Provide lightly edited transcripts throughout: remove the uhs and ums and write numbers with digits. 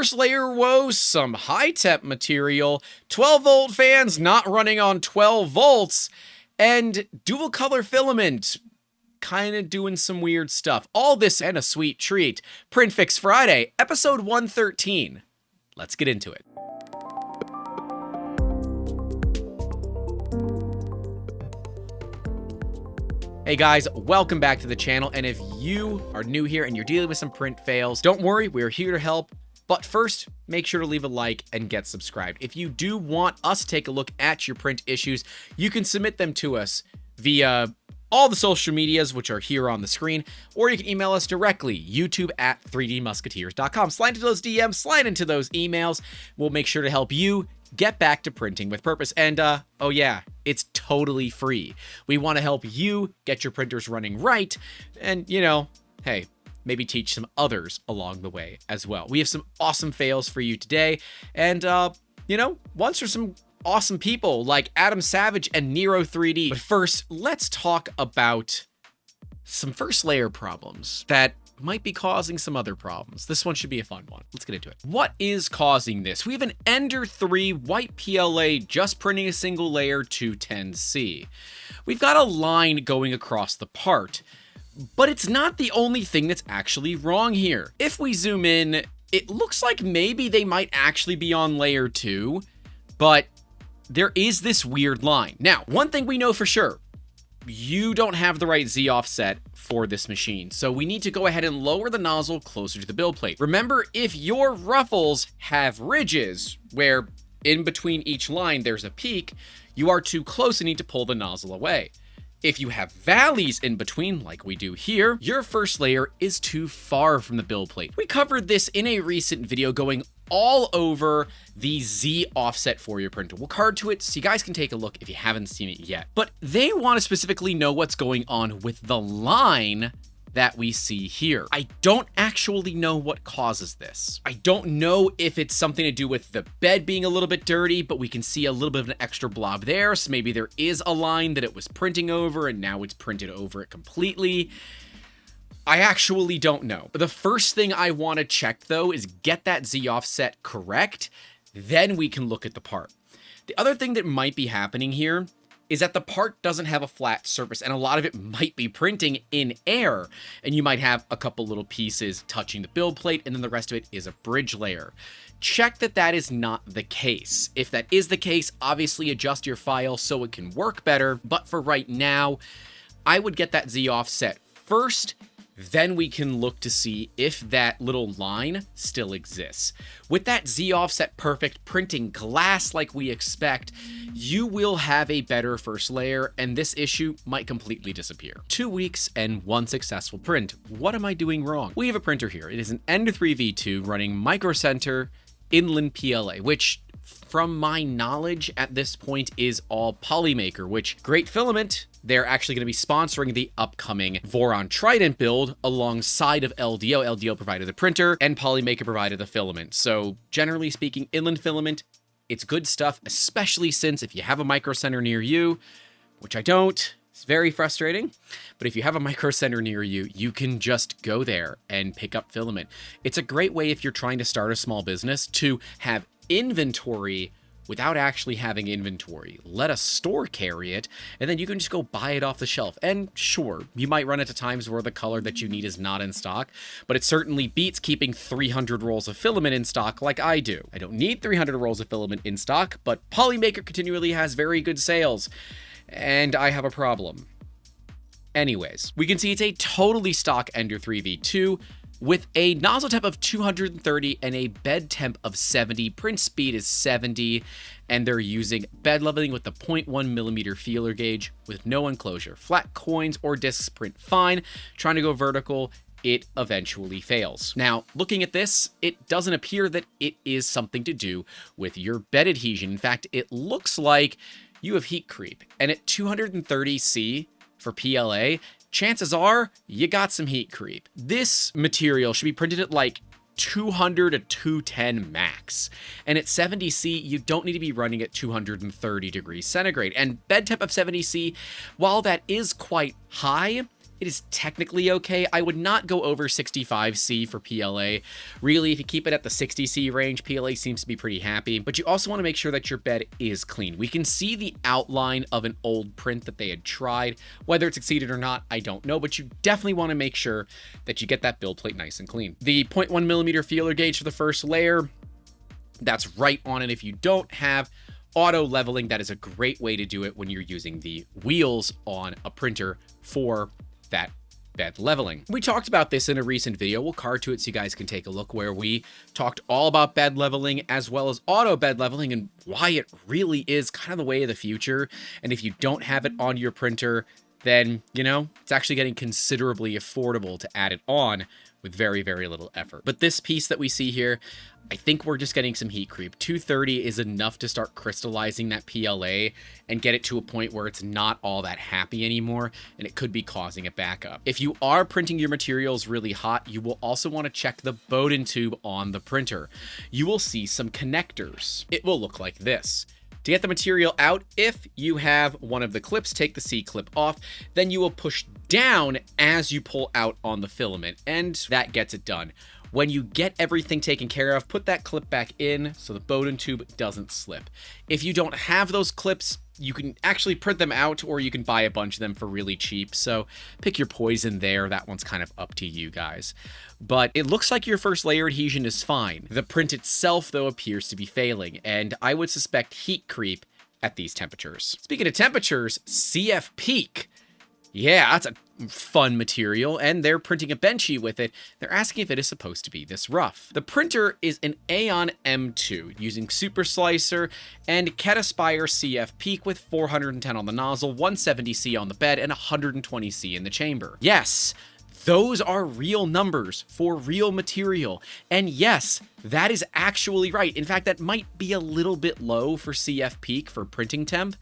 first layer woes, some high temp material, 12-volt fans not running on 12 volts, and dual color filament kind of doing some weird stuff. All this and a sweet treat. PrintFixFriday, episode 113. Let's get into it. Hey guys, welcome back to the channel, and if you are new here and you're dealing with some print fails, don't worry, we're here to help. But first, make sure to leave a like and get subscribed. If you do want us to take a look at your print issues, you can submit them to us via all the social medias, which are here on the screen, or you can email us directly, youtube@3dmusketeers.com. Slide into those DMs, slide into those emails. We'll make sure to help you get back to printing with purpose. And, oh yeah, it's totally free. We want to help you get your printers running right, and, you know, hey, maybe teach some others along the way as well. We have some awesome fails for you today, and, you know, ones for some awesome people like Adam Savage and Nero 3D. But first, let's talk about some first layer problems that might be causing some other problems. This one should be a fun one. Let's get into it. What is causing this? We have an Ender 3 white PLA just printing a single layer 210C. We've got a line going across the part, but it's not the only thing that's actually wrong here. If we zoom in, it looks like maybe they might actually be on layer 2, but there is this weird line. Now, one thing we know for sure, you don't have the right Z offset for this machine, so we need to go ahead and lower the nozzle closer to the build plate. Remember, if your ruffles have ridges where in between each line there's a peak, you are too close and need to pull the nozzle away. If you have valleys in between, like we do here, your first layer is too far from the build plate. We covered this in a recent video going all over the Z offset for your printer. We'll card to it so you guys can take a look if you haven't seen it yet. But they want to specifically know what's going on with the line that we see here. I don't actually know what causes this. I don't know if it's something to do with the bed being a little bit dirty, but we can see a little bit of an extra blob there. So maybe there is a line that it was printing over and now it's printed over it completely. I actually don't know. The first thing I want to check though is get that Z offset correct. Then we can look at the part. The other thing that might be happening here is that the part doesn't have a flat surface, and a lot of it might be printing in air, and you might have a couple little pieces touching the build plate, and then the rest of it is a bridge layer. Check that that is not the case. If that is the case, obviously adjust your file so it can work better, but for right now, I would get that Z offset first. Then we can look to see if that little line still exists. With that Z offset perfect, printing glass like we expect, you will have a better first layer, and this issue might completely disappear. 2 weeks and 1 successful print. What am I doing wrong? We have a printer here. It is an Ender 3 V2 running Micro Center Inland PLA, which from my knowledge at this point is all Polymaker, which great filament. They're actually going to be sponsoring the upcoming Voron Trident build alongside of LDO. LDO provided the printer and Polymaker provided the filament. So generally speaking, Inland Filament, it's good stuff, especially since if you have a Micro Center near you, which I don't, it's very frustrating. But if you have a Micro Center near you, you can just go there and pick up filament. It's a great way if you're trying to start a small business to have inventory without actually having inventory. Let a store carry it, and then you can just go buy it off the shelf. And sure, you might run into times where the color that you need is not in stock, but it certainly beats keeping 300 rolls of filament in stock like I do. I don't need 300 rolls of filament in stock, but Polymaker continually has very good sales, and I have a problem. Anyways, we can see it's a totally stock Ender 3 V2, with a nozzle temp of 230 and a bed temp of 70, print speed is 70, and they're using bed leveling with the 0.1mm feeler gauge with no enclosure. Flat coins or discs print fine. Trying to go vertical, it eventually fails. Now, looking at this, it doesn't appear that it is something to do with your bed adhesion. In fact, it looks like you have heat creep, and at 230C for PLA, chances are you got some heat creep. This material should be printed at like 200 to 210 max. And at 70C, you don't need to be running at 230 degrees centigrade. And bed temp of 70C, while that is quite high, it is technically okay. I would not go over 65C for PLA. Really, if you keep it at the 60C range, PLA seems to be pretty happy. But you also want to make sure that your bed is clean. We can see the outline of an old print that they had tried. Whether it succeeded or not, I don't know. But you definitely want to make sure that you get that build plate nice and clean. The 0.1mm feeler gauge for the first layer, that's right on it. If you don't have auto leveling, that is a great way to do it when you're using the wheels on a printer for that bed leveling. We talked about this in a recent video. We'll card to it so you guys can take a look, where we talked all about bed leveling as well as auto bed leveling and why it really is kind of the way of the future. And if you don't have it on your printer, then, you know, it's actually getting considerably affordable to add it on with very, very little effort. But this piece that we see here, I think we're just getting some heat creep. 230 is enough to start crystallizing that PLA and get it to a point where it's not all that happy anymore, and it could be causing a backup. If you are printing your materials really hot, you will also want to check the Bowden tube on the printer. You will see some connectors. It will look like this. To get the material out, if you have one of the clips, take the C clip off, then you will push down as you pull out on the filament, and that gets it done. When you get everything taken care of, put that clip back in so the Bowden tube doesn't slip. If you don't have those clips, you can actually print them out, or you can buy a bunch of them for really cheap. So pick your poison there. That one's kind of up to you guys. But it looks like your first layer adhesion is fine. The print itself, though, appears to be failing, and I would suspect heat creep at these temperatures. Speaking of temperatures, CF Peak. Yeah, that's a fun material, and they're printing a Benchy with it. They're asking if it is supposed to be this rough. The printer is an Aeon M2 using Super Slicer and Cetaspire CF Peak with 410 on the nozzle, 170C on the bed, and 120C in the chamber. Yes, those are real numbers for real material. And yes, that is actually right. In fact, that might be a little bit low for CF Peak for printing temp.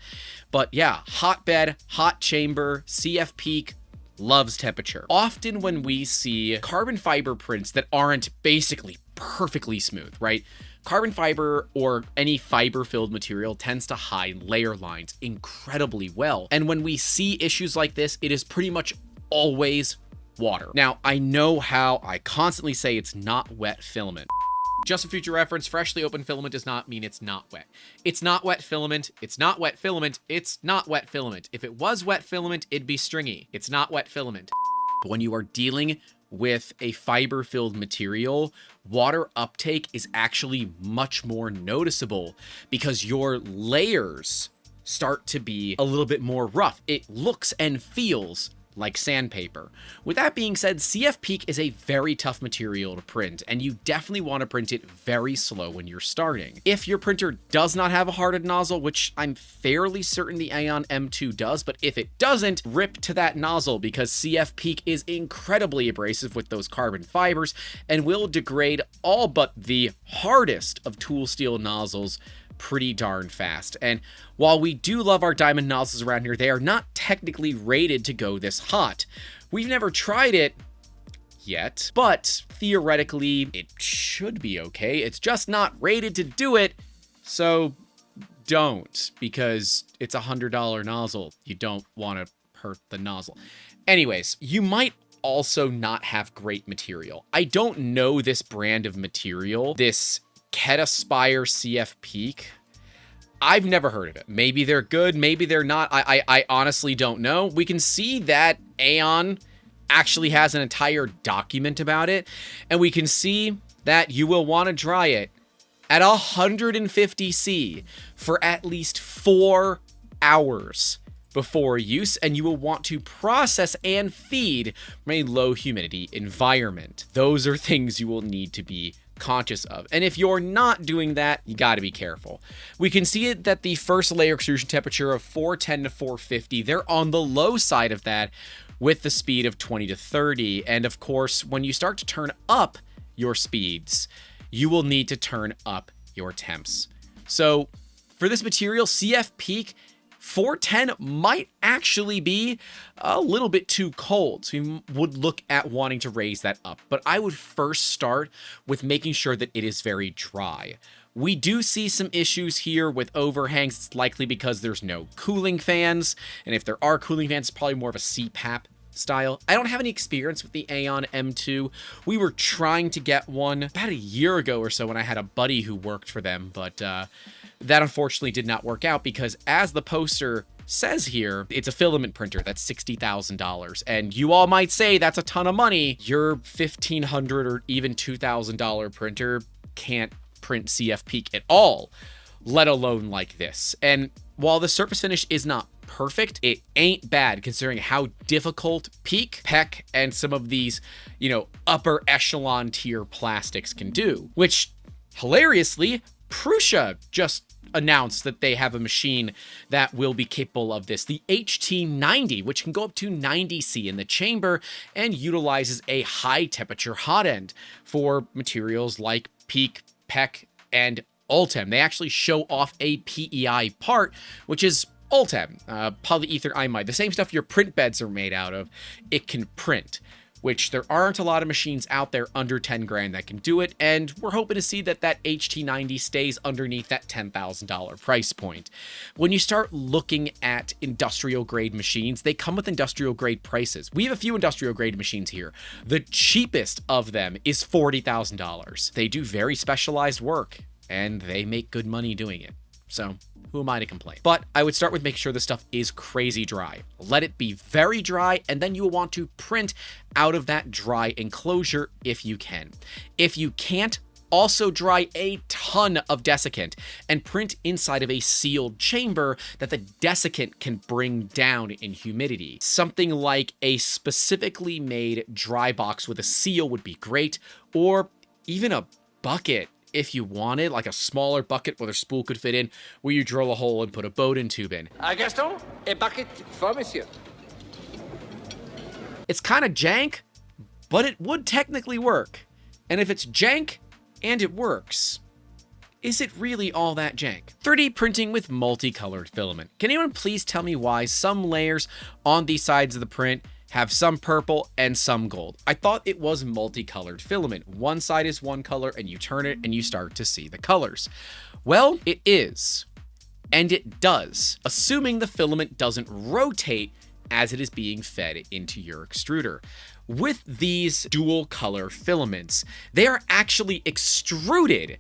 But yeah, hot bed, hot chamber, CF Peak loves temperature. Often when we see carbon fiber prints that aren't basically perfectly smooth, right? Carbon fiber or any fiber-filled material tends to hide layer lines incredibly well. And when we see issues like this, it is pretty much always water. Now, I know how I constantly say it's not wet filament. Just for future reference, freshly opened filament does not mean it's not wet. It's not wet filament. It's not wet filament. It's not wet filament. If it was wet filament, it'd be stringy. It's not wet filament. But when you are dealing with a fiber-filled material, water uptake is actually much more noticeable because your layers start to be a little bit more rough. It looks and feels like sandpaper. With that being said, CF Peak is a very tough material to print, and you definitely want to print it very slow when you're starting. If your printer does not have a hearted nozzle, which I'm fairly certain the Aeon M2 does, but if it doesn't, rip to that nozzle because CF Peak is incredibly abrasive with those carbon fibers and will degrade all but the hardest of tool steel nozzles pretty darn fast. And while we do love our diamond nozzles around here, they are not technically rated to go this hot. We've never tried it yet, but theoretically it should be okay. It's just not rated to do it, so don't, because it's $100 nozzle. You don't want to hurt the nozzle. Anyways, you might also not have great material. I don't know this brand of material, this Cetaspire CF Peak. I've never heard of it. Maybe they're good, maybe they're not. I honestly don't know. We can see that Aeon actually has an entire document about it, and we can see that you will want to dry it at 150C for at least 4 hours before use, and you will want to process and feed from a low humidity environment. Those are things you will need to be conscious of. And if you're not doing that, you got to be careful. We can see it that the first layer extrusion temperature of 410 to 450, they're on the low side of that with the speed of 20 to 30. And of course, when you start to turn up your speeds, you will need to turn up your temps. So for this material, CF Peak 410 might actually be a little bit too cold, so you would look at wanting to raise that up. But I would first start with making sure that it is very dry. We do see some issues here with overhangs. It's likely because there's no cooling fans, and if there are cooling fans, it's probably more of a CPAP style. I don't have any experience with the Aeon M2. We were trying to get one about a year ago or so when I had a buddy who worked for them, but that unfortunately did not work out because, as the poster says here, it's a filament printer that's $60,000, and you all might say that's a ton of money. Your $1,500 or even $2,000 printer can't print CF Peak at all, let alone like this. And while the surface finish is not perfect, it ain't bad considering how difficult Peak, PEC, and some of these, you know, upper echelon tier plastics can do. Which, hilariously, Prusa just announced that they have a machine that will be capable of this, the HT90, which can go up to 90°C in the chamber and utilizes a high temperature hot end for materials like Peak, PEC, and Ultem. They actually show off a PEI part, which is Ultem, polyether imide, the same stuff your print beds are made out of. It can print, which there aren't a lot of machines out there under 10 grand that can do it, and we're hoping to see that that HT90 stays underneath that $10,000 price point. When you start looking at industrial grade machines, they come with industrial grade prices. We have a few industrial grade machines here. The cheapest of them is $40,000. They do very specialized work, and they make good money doing it. So who am I to complain? But I would start with making sure the stuff is crazy dry. Let it be very dry, and then you will want to print out of that dry enclosure if you can. If you can't, also dry a ton of desiccant and print inside of a sealed chamber that the desiccant can bring down in humidity. Something like a specifically made dry box with a seal would be great, or even a bucket if you wanted, like a smaller bucket where the spool could fit in, where you drill a hole and put a Bowden tube in. Gaston, a bucket for monsieur. It's kind of jank, but it would technically work. And if it's jank and it works, is it really all that jank? 3D printing with multicolored filament. Can anyone please tell me why some layers on these sides of the print have some purple and some gold? I thought it was multicolored filament. One side is one color and you turn it and you start to see the colors. Well, it is. And it does, assuming the filament doesn't rotate as it is being fed into your extruder. With these dual color filaments, they are actually extruded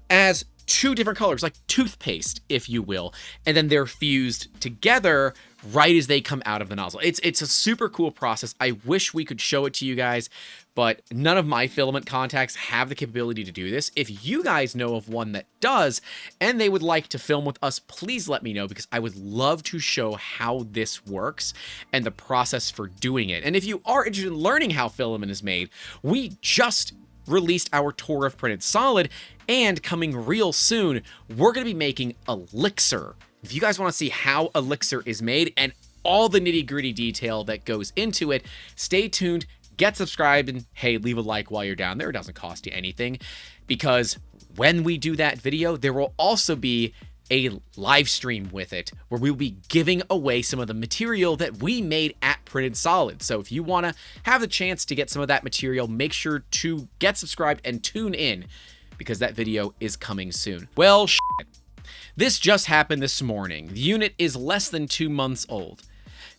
as two different colors, like toothpaste, if you will, and then they're fused together right as they come out of the nozzle. It's a super cool process. I wish we could show it to you guys, but none of my filament contacts have the capability to do this. If you guys know of one that does, and they would like to film with us, please let me know, because I would love to show how this works and the process for doing it. And if you are interested in learning how filament is made, we just released our tour of printed solid, and coming real soon, we're going to be making Elixir. If you guys want to see how Elixir is made and all the nitty-gritty detail that goes into it, stay tuned, get subscribed, and hey, leave a like while you're down there. It doesn't cost you anything, because when we do that video, there will also be a live stream with it where we will be giving away some of the material that we made at Printed Solid. So if you want to have the chance to get some of that material, make sure to get subscribed and tune in, because that video is coming soon. Well, shit. This just happened this morning. The unit is less than 2 months old.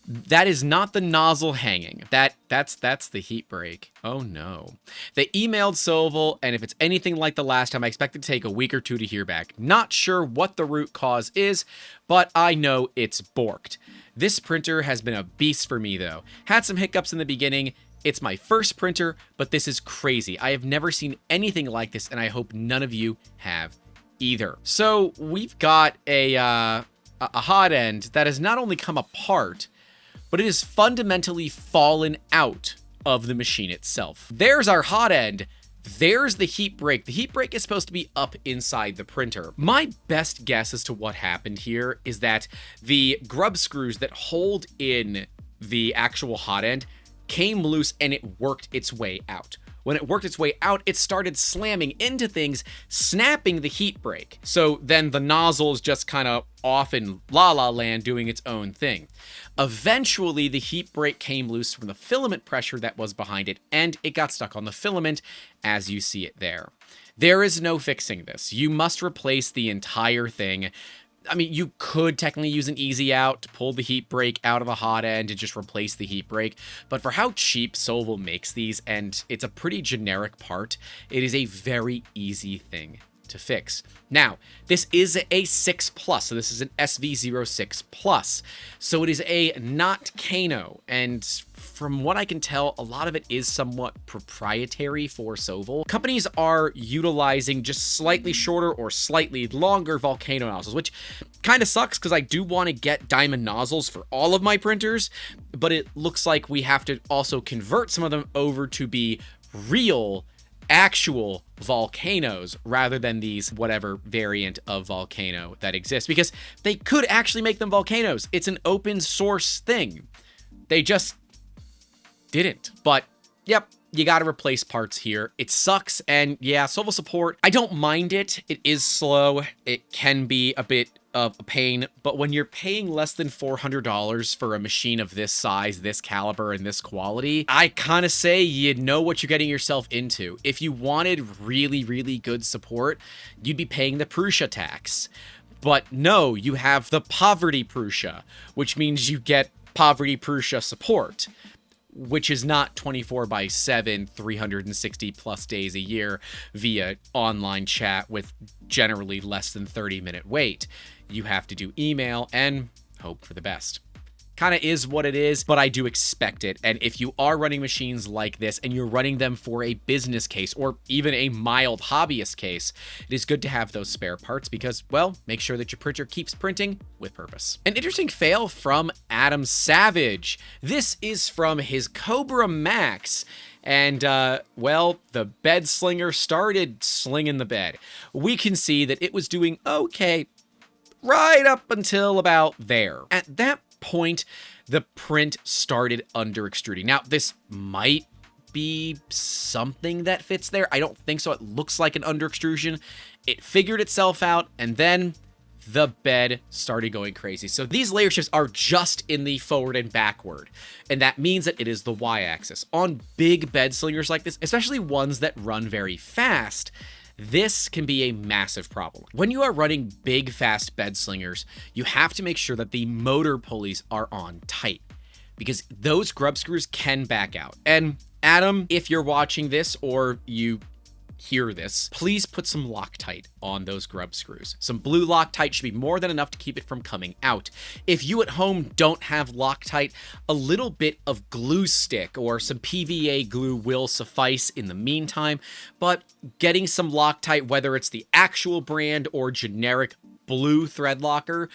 That is not the nozzle hanging. That's the heat break. Oh no. They emailed Sovol, and if it's anything like the last time, I expect it to take a week or two to hear back. Not sure what the root cause is, but I know it's borked. This printer has been a beast for me though. Had some hiccups in the beginning. It's my first printer, but this is crazy. I have never seen anything like this, and I hope none of you have either. So we've got a hot end that has not only come apart, but it has fundamentally fallen out of the machine itself. There's our hot end. There's the heat break. The heat break is supposed to be up inside the printer. My best guess as to what happened here is that the grub screws that hold in the actual hot end came loose and it worked its way out. When it worked its way out, it started slamming into things, snapping the heat break. So then the nozzle is just kind of off in la-la land doing its own thing. Eventually, the heat break came loose from the filament pressure that was behind it, and it got stuck on the filament, as you see it there. There is no fixing this. You must replace the entire thing. I mean, you could technically use an easy out to pull the heat break out of a Hotend and just replace the heat break, but for how cheap Sovol makes these, and it's a pretty generic part, it is a very easy thing to fix. Now, this is a 6+, so this is an SV06+, so it is a not Kano, and from what I can tell, a lot of it is somewhat proprietary for Sovol. Companies are utilizing just slightly shorter or slightly longer volcano nozzles, which kind of sucks because I do want to get diamond nozzles for all of my printers, but it looks like we have to also convert some of them over to be real actual volcanoes rather than these whatever variant of volcano that exists, because they could actually make them volcanoes. It's an open source thing. They just didn't. But yep, you got to replace parts here. It sucks. And yeah, Sovol support, I don't mind it. It is slow. It can be a bit of a pain, but when you're paying less than $400 for a machine of this size, this caliber, and this quality, I kind of say you know what you're getting yourself into. If you wanted really, really good support, you'd be paying the Prusa tax. But no, you have the poverty Prusa, which means you get poverty Prusa support, which is not 24/7, 360 plus days a year via online chat with generally less than 30-minute wait. You have to do email and hope for the best. Kind of is what it is, but I do expect it. And if you are running machines like this and you're running them for a business case or even a mild hobbyist case, it is good to have those spare parts because, well, make sure that your printer keeps printing with purpose. An interesting fail from Adam Savage. This is from his Cobra Max. And, well, the bed slinger started slinging the bed. We can see that it was doing okay right up until about there. At that point, the print started under extruding. Now, this might be something that fits there. I don't think so. It looks like an under extrusion. It figured itself out, and then the bed started going crazy. So these layer shifts are just in the forward and backward, and that means that it is the y-axis. On big bed slingers like this, especially ones that run very fast, this can be a massive problem. When you are running big, fast bed slingers, you have to make sure that the motor pulleys are on tight because those grub screws can back out. And Adam, if you're watching this or you hear this, please put some Loctite on those grub screws. Some blue Loctite should be more than enough to keep it from coming out. If you at home don't have Loctite, a little bit of glue stick or some PVA glue will suffice in the meantime, but getting some Loctite, whether it's the actual brand or generic blue thread locker,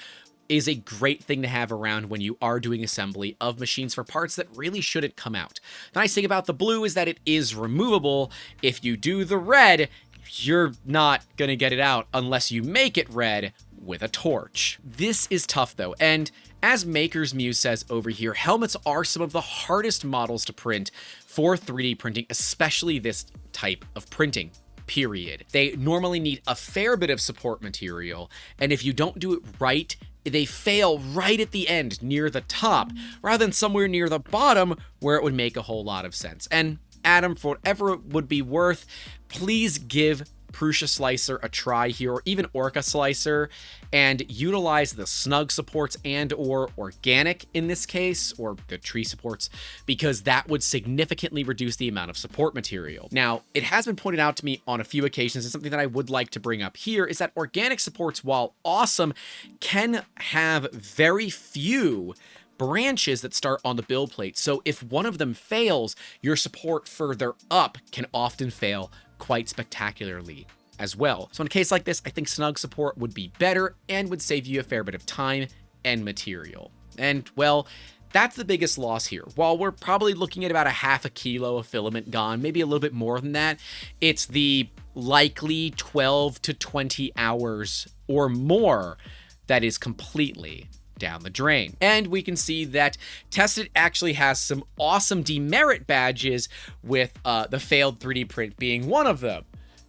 is a great thing to have around when you are doing assembly of machines for parts that really shouldn't come out. The nice thing about the blue is that it is removable. If you do the red, you're not gonna get it out unless you make it red with a torch. This is tough though, and as Maker's Muse says over here, helmets are some of the hardest models to print for 3D printing, especially this type of printing. Period. They normally need a fair bit of support material, and if you don't do it right, they fail right at the end near the top rather than somewhere near the bottom where it would make a whole lot of sense. And Adam, for whatever it would be worth, please give Prusa Slicer a try here, or even Orca Slicer, and utilize the snug supports and or organic in this case, or the tree supports, because that would significantly reduce the amount of support material. Now, it has been pointed out to me on a few occasions, and something that I would like to bring up here is that organic supports, while awesome, can have very few branches that start on the build plate. So if one of them fails, your support further up can often fail quite spectacularly as well. So in a case like this, I think snug support would be better and would save you a fair bit of time and material. And well, that's the biggest loss here. While we're probably looking at about a half a kilo of filament gone, maybe a little bit more than that, it's the likely 12 to 20 hours or more that is completely down the drain. And we can see that Tested actually has some awesome demerit badges, with the failed 3D print being one of them.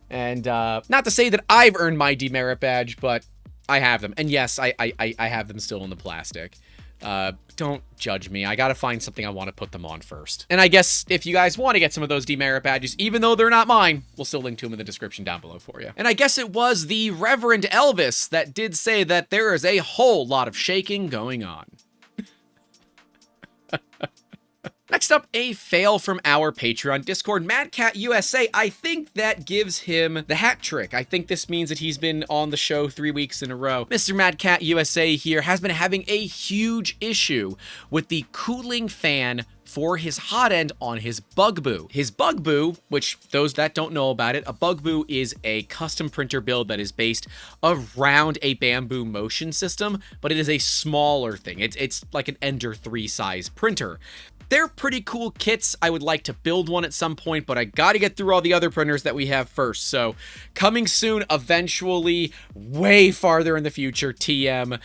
And not to say that I've earned my demerit badge, but I have them. And yes, I have them still in the plastic. Don't judge me. I gotta find something I want to put them on first. And I guess if you guys want to get some of those demerit badges, even though they're not mine, we'll still link to them in the description down below for you. And I guess it was the Reverend Elvis that did say that there is a whole lot of shaking going on. Next up, a fail from our Patreon Discord, Madcat USA. I think that gives him the hat trick. I think this means that he's been on the show 3 weeks in a row. Mr. Madcat USA here has been having a huge issue with the cooling fan for his hot end on his Bugbu. His Bugbu, which those that don't know about it, a Bugbu is a custom printer build that is based around a bamboo motion system, but it is a smaller thing. It's like an Ender 3 size printer. They're pretty cool kits. I would like to build one at some point, but I gotta get through all the other printers that we have first. So coming soon, eventually, way farther in the future, TM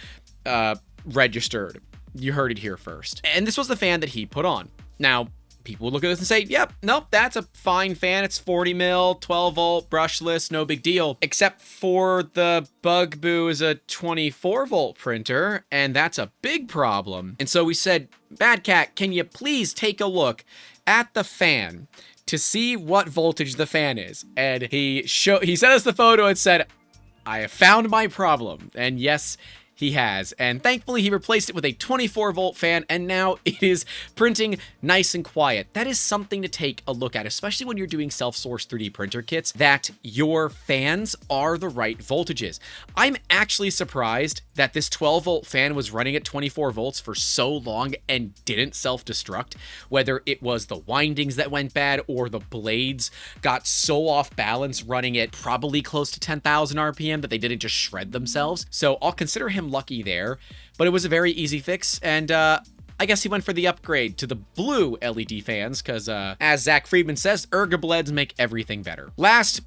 registered. You heard it here first. And this was the fan that he put on. Now, people would look at this and say, yep, nope, that's a fine fan. It's 40 mil, 12 volt, brushless, no big deal. Except for the Bugbu is a 24 volt printer, and that's a big problem. And so we said, Bad Cat, can you please take a look at the fan to see what voltage the fan is? And he sent us the photo and said, I have found my problem. And yes, he has, and thankfully he replaced it with a 24 volt fan, and now it is printing nice and quiet. That is something to take a look at, especially when you're doing self-sourced 3D printer kits, that your fans are the right voltages. I'm actually surprised that this 12 volt fan was running at 24 volts for so long and didn't self-destruct, whether it was the windings that went bad or the blades got so off balance running at probably close to 10,000 RPM that they didn't just shred themselves. So I'll consider him lucky there, but it was a very easy fix, and I guess he went for the upgrade to the blue LED fans, because as Zach Friedman says, ergobleds make everything better. Last,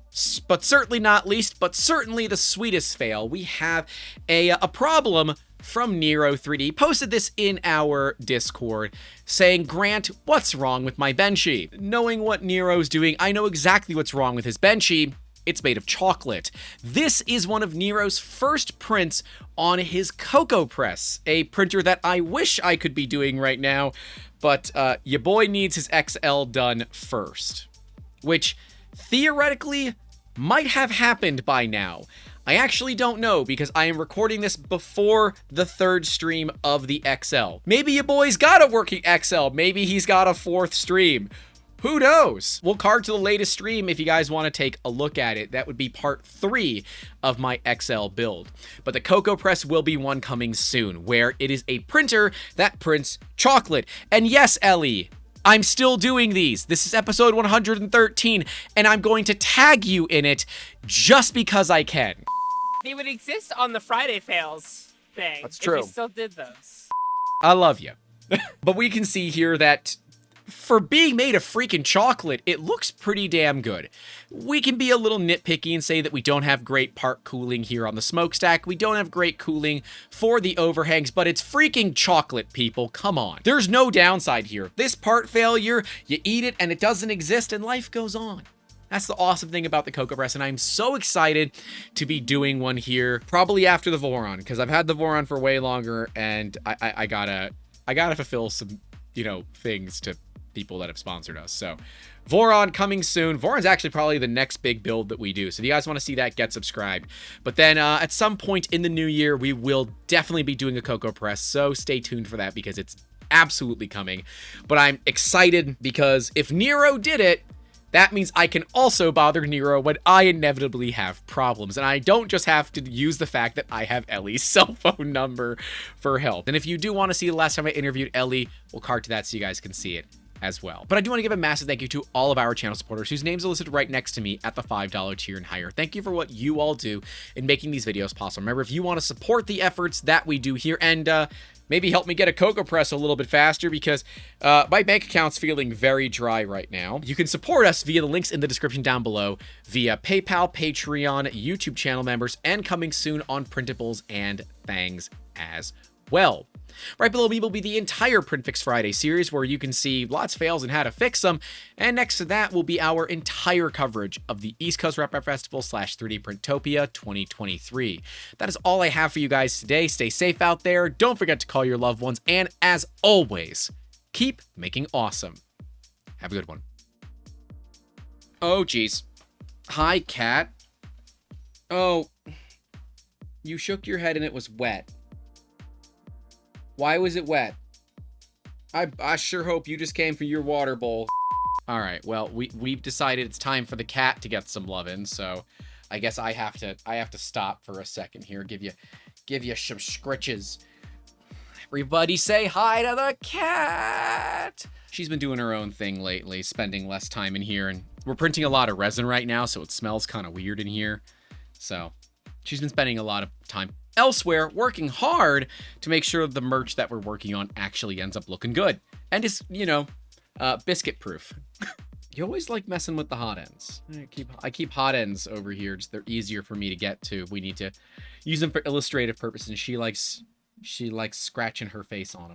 but certainly not least, but certainly the sweetest fail, we have a problem from Nero 3D. Posted this in our Discord, saying, Grant, what's wrong with my Benchy? Knowing what Nero's doing, I know exactly what's wrong with his Benchy. It's made of chocolate. This is one of Nero's first prints on his Cocoa Press, a printer that I wish I could be doing right now, but your boy needs his XL done first, which theoretically might have happened by now. I actually don't know, because I am recording this before the third stream of the XL. Maybe your boy's got a working XL. Maybe he's got a fourth stream. Who knows? We'll card to the latest stream if you guys want to take a look at it. That would be part 3 of my XL build. But the Cocoa Press will be one coming soon, where it is a printer that prints chocolate. And yes, Ellie, I'm still doing these. This is episode 113, and I'm going to tag you in it just because I can. They would exist on the Friday Fails thing. That's true. If we still did those. I love you. But we can see here that for being made of freaking chocolate, it looks pretty damn good. We can be a little nitpicky and say that we don't have great part cooling here on the smokestack. We don't have great cooling for the overhangs, but it's freaking chocolate, people. Come on. There's no downside here. This part failure, you eat it and it doesn't exist and life goes on. That's the awesome thing about the Cocoa Press, and I'm so excited to be doing one here, probably after the Voron, because I've had the Voron for way longer, and I gotta fulfill some, things to people that have sponsored us. So Voron coming soon. Voron's actually probably the next big build that we do. So if you guys want to see that, get subscribed. But then at some point in the new year, we will definitely be doing a Cocoa Press. So stay tuned for that, because it's absolutely coming. But I'm excited because if Nero did it, that means I can also bother Nero when I inevitably have problems. And I don't just have to use the fact that I have Ellie's cell phone number for help. And if you do want to see the last time I interviewed Ellie, we'll card to that so you guys can see it as well. But I do want to give a massive thank you to all of our channel supporters whose names are listed right next to me at the $5 tier and higher. Thank you for what you all do in making these videos possible. Remember, if you want to support the efforts that we do here and maybe help me get a Cocoa Press a little bit faster, because my bank account's feeling very dry right now, you can support us via the links in the description down below, via PayPal, Patreon, YouTube channel members, and coming soon on printables and things as well. Right below me will be the entire PrintFixFriday series, where you can see lots of fails and how to fix them. And next to that will be our entire coverage of the East Coast Rep Festival / 3D Printopia 2023. That is all I have for you guys today. Stay safe out there. Don't forget to call your loved ones. And as always, keep making awesome. Have a good one. Oh, geez. Hi, cat. Oh, you shook your head and it was wet. Why was it wet? I sure hope you just came for your water bowl. All right, well, we've decided it's time for the cat to get some lovin', so I guess I have to stop for a second here, give you some scritches. Everybody say hi to the cat. She's been doing her own thing lately, spending less time in here, and we're printing a lot of resin right now, so it smells kind of weird in here. So she's been spending a lot of time elsewhere, working hard to make sure the merch that we're working on actually ends up looking good and is, biscuit proof. You always like messing with the hot ends. I keep hot ends over here, just they're easier for me to get to. We need to use them for illustrative purposes, and she likes scratching her face on them.